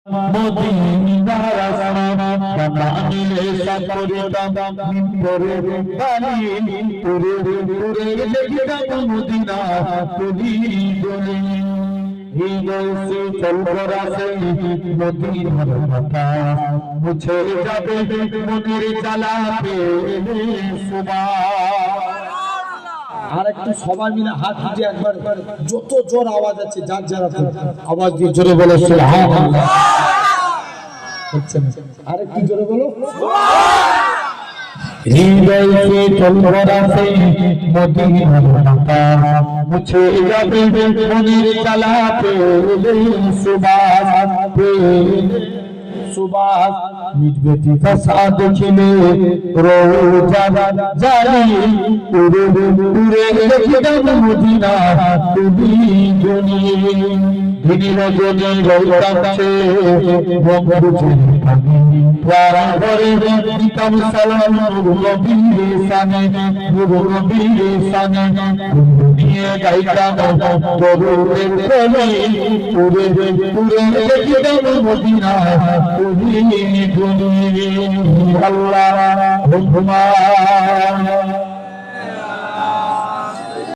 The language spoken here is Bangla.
মদিনার আসমান বানাইলে সাপরিতাম মিম্বরে বানি পুরে পুরে দেখিতাম মদিনা তুলি গলি হিগলসি চলবরাসে মদিনার কথা মুছে যাবে মনের জ্বালা পেলে সুবহান। আর একটু সবাই মিলে হাত দিয়ে একবার যত জোর আওয়াজ আছে যার যারা আওয়াজ দিয়ে জোরে বলো সুবহানাল্লাহ। আর একটু জোরে বলো হৃদয় সে চলবরাসে মদিনার কথা মুছে যাবে মনের জ্বালা পেলে সুবহান পেলে সুবহান। মিটবে তিতাসা দেখিলে রোজা জালি পুরে পুরে দেখিতাম মদিনা তুলি গলি দিনী রজনী রৌতাছে বঙ্গবুঝে প্রাণ ভরে দিতাম সালাম নবীর সানে নবীর সানে নিয়ে গাইতাম দরুদের কলি পুরে পুরে দেখিতাম মদিনা তুলি গলি। আল্লাহ হুম্মা